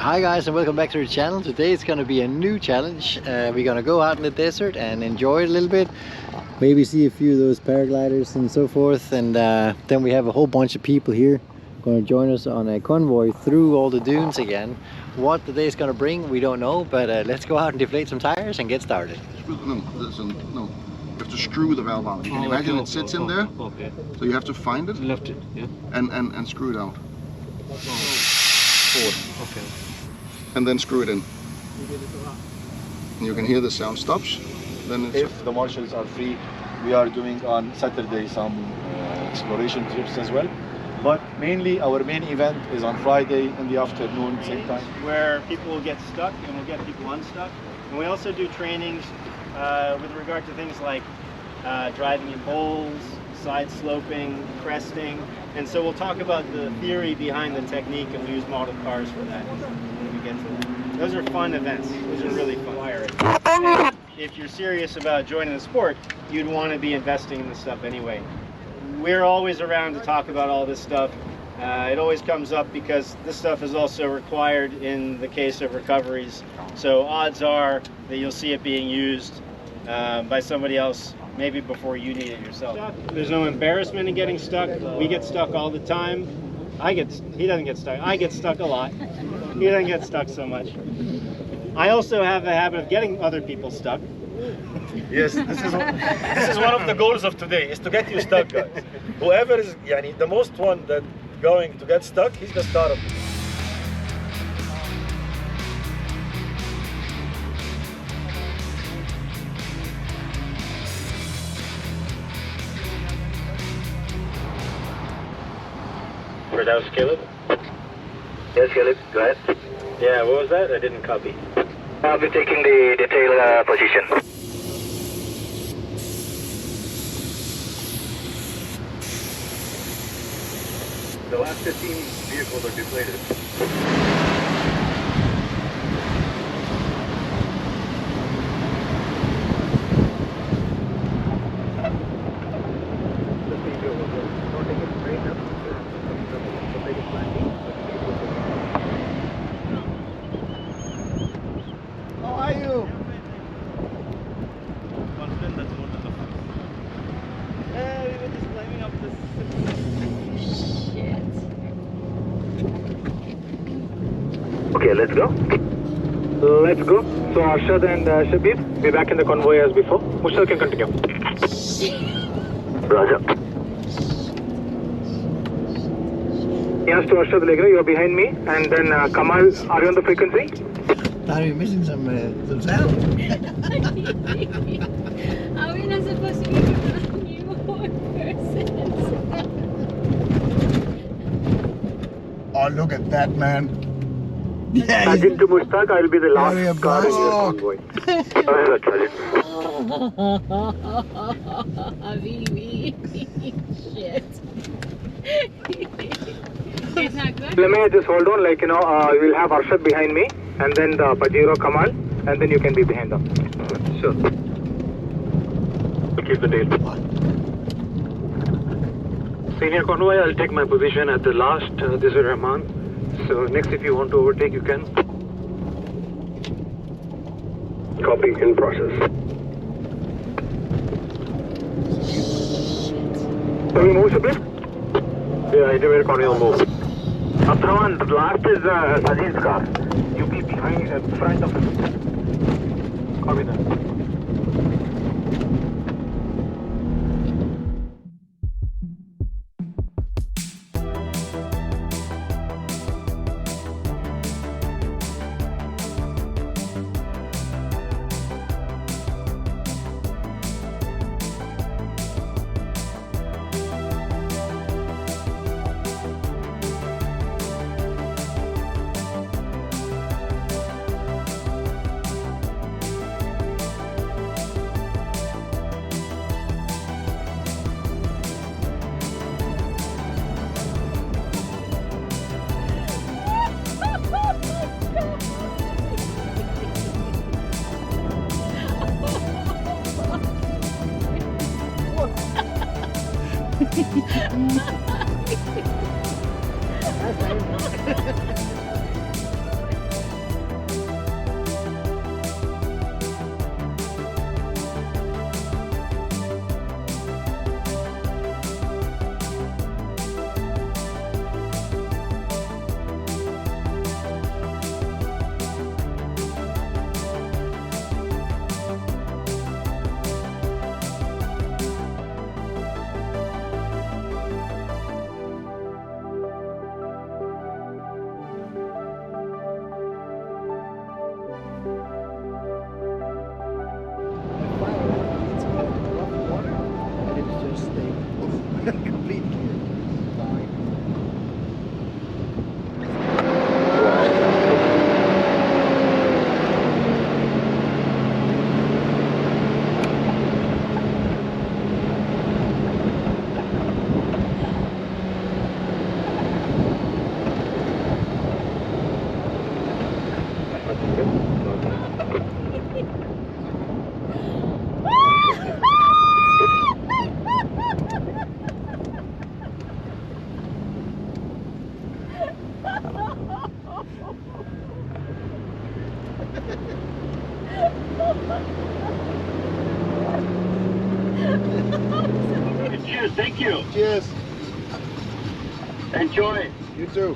Hi guys and welcome back to the channel. Today it's gonna be a new challenge. We're gonna go out in the desert and enjoy it a little bit. Maybe see a few of those paragliders and so forth, and then we have a whole bunch of people here going to join us on a convoy through all the dunes again. What the day's gonna bring, we don't know, but let's go out and deflate some tires and get started. No, listen, no. You have to screw the valve out. You can imagine it sits in there, so you have to find it, Left it, yeah. and screw it out. Okay. And then screw it in. And you can hear the sound stops. Then it's If the marshals are free, we are doing on Saturday some exploration trips as well. But mainly our main event is on Friday in the afternoon, same time. Where people will get stuck and we'll get people unstuck. And we also do trainings with regard to things like driving in bowls, side sloping, cresting. And so we'll talk about the theory behind the technique, and we use model cars for that when we get to that. Those are fun events. Those are really fun. And if you're serious about joining the sport, you'd want to be investing in this stuff anyway. We're always around to talk about all this stuff. It always comes up because this stuff is also required in the case of recoveries. So odds are that you'll see it being used by somebody else maybe before you need it yourself. There's no embarrassment in getting stuck. We get stuck all the time. He doesn't get stuck. I get stuck a lot. He doesn't get stuck so much. I also have the habit of getting other people stuck. Yes, this is one of the goals of today, is to get you stuck, guys. Whoever is the most one that going to get stuck, he's the star of it. That was Caleb? Yes, Caleb, go ahead. Yeah, what was that? I didn't copy. I'll be taking the detail position. The last 15 vehicles are deflated. How are you? Confident that's more than enough. We were just climbing up this. Okay, let's go. Let's go. So Arshad and Shabir, be back in the convoy as before. Mushal can continue. Raja. Yes, to Arshad Legra, you are behind me. And then Kamal, are you on the frequency? Thought we were missing some sound. Are we not supposed to be around you or persons? oh, look at that, man. Yeah, Sergeant to Mushtaq, I'll be the last car in your convoy. Habibi. Shit. It's not good. Let me just hold on, we'll have Arshad behind me, and then the Pajero Kamal, and then you can be behind them. Sure. Keep the tail. Senior convoy, I'll take my position at the last. This is Rahman. So next, if you want to overtake, you can. Copy in process. Can we move a bit? Yeah, anywhere convoy will move. Atraman, the last is Sajid's car. You be behind, front of him. Copy that. Thank you. Cheers. Enjoy. You too.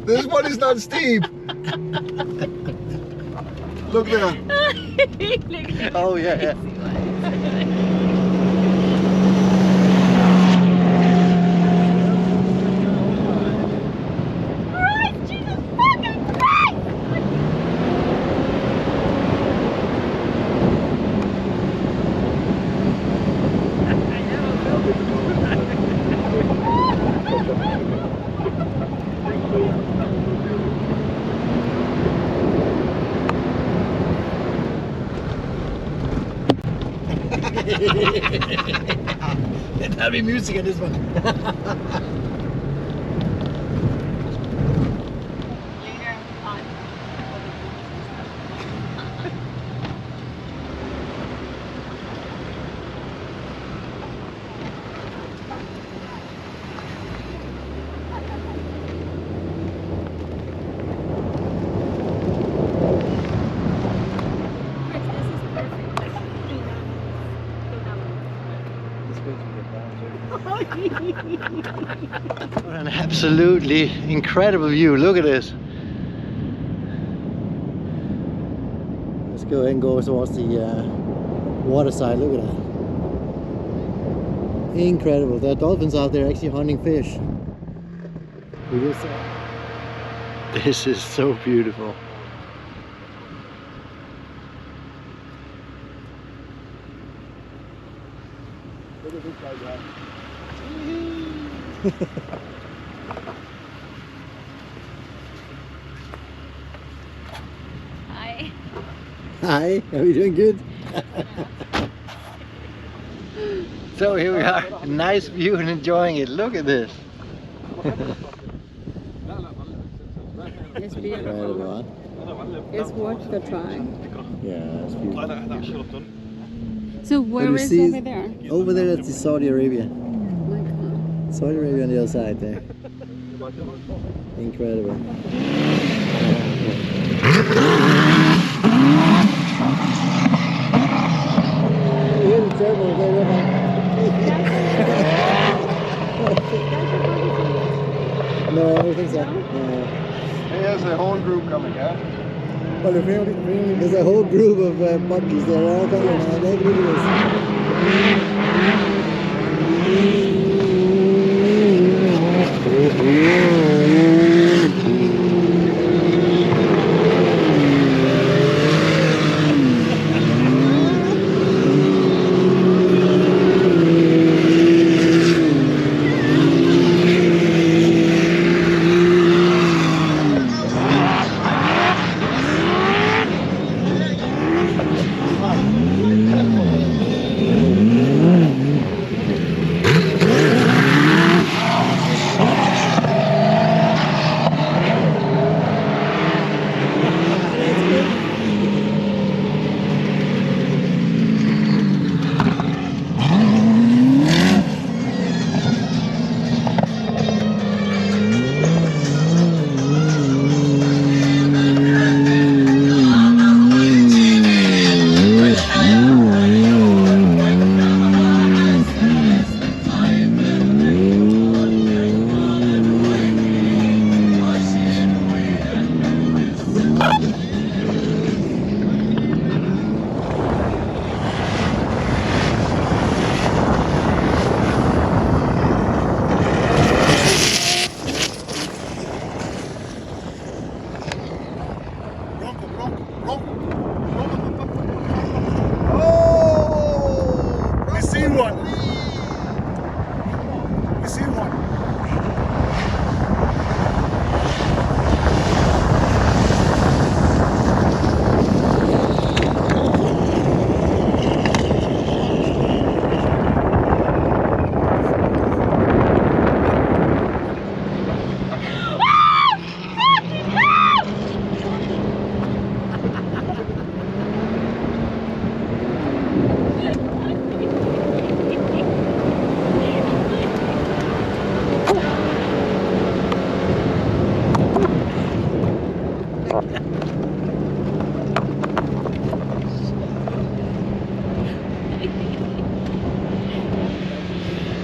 This one is not steep. Look there. Oh yeah. That'll be music in this one. What an absolutely incredible view. Look at this. Let's go ahead and go towards the water side. Look at that. Incredible. There are dolphins out there actually hunting fish. We just saw. This is so beautiful. Look at this guy, guys. Hi. Hi, are you doing good? So here we are, nice view and enjoying it. Look at this. It's beautiful. Incredible, huh? It's worth the try. Yeah, it's beautiful. So where is see over there? Over there, that's the Saudi Arabia. Oh my God. Saudi Arabia on the other side there. Incredible. No, I don't think so. No. There's a whole group coming, yeah? Well, there's a whole group of monkeys there, all coming, man. Look at We see one. We see one.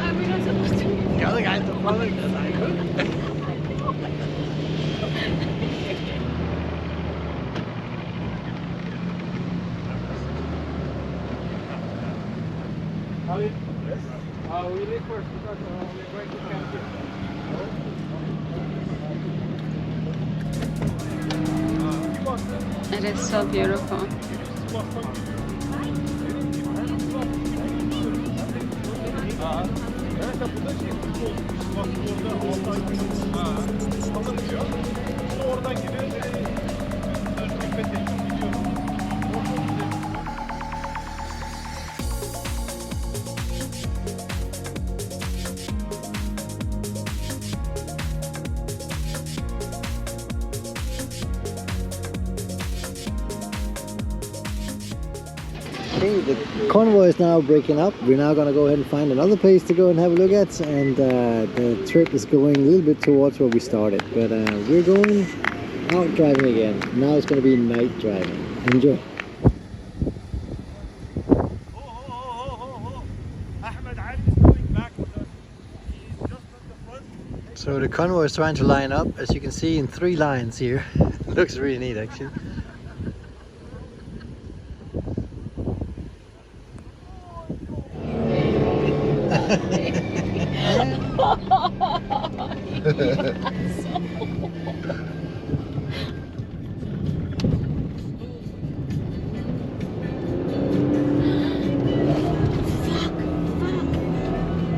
Are we not supposed to? The other guys are following us. We leave first because we're going to camp here. It is so beautiful. Okay, the convoy is now breaking up. We're now going to go ahead and find another place to go and have a look at, and the trip is going a little bit towards where we started, but we're going out driving again. Now it's going to be night driving. Enjoy. So the convoy is trying to line up, as you can see, in 3 lines here. Looks really neat, actually.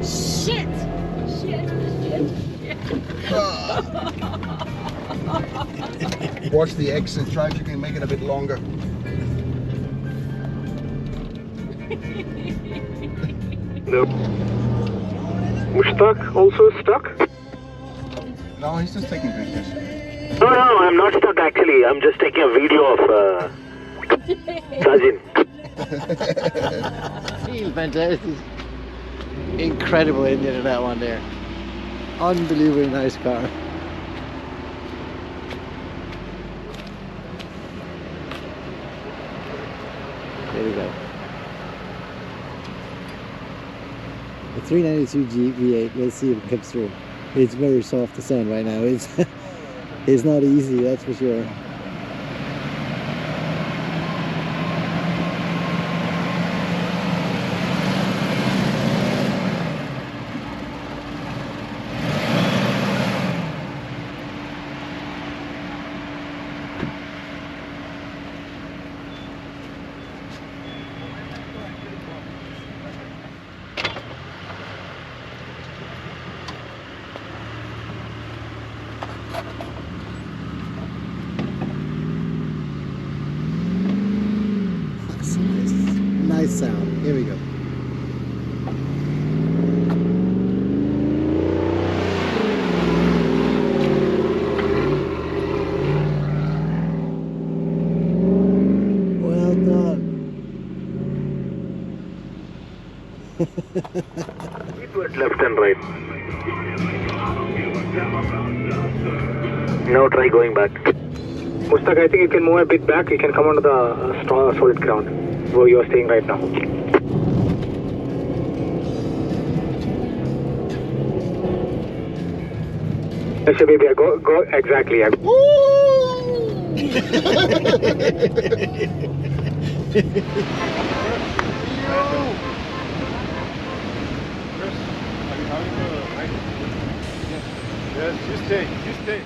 Shit! Watch the exit drive, you can make it a bit longer. No. Mushtaq also stuck? No, he's just taking pictures. No, I'm not stuck actually. I'm just taking a video of Sajin. Feel fantastic. Incredible engine in that one there. Unbelievably nice car. There we go. The 392 V8, let's see if it comes through. It's very soft to sound right now. It's not easy, that's for sure. Nice sound. Here we go. Well done. Towards left and right. Now try going back. Mushtaq, I think you can move a bit back. You can come onto the strong, solid ground where you are staying right now. Yes, baby, go exactly. Yes, you stay.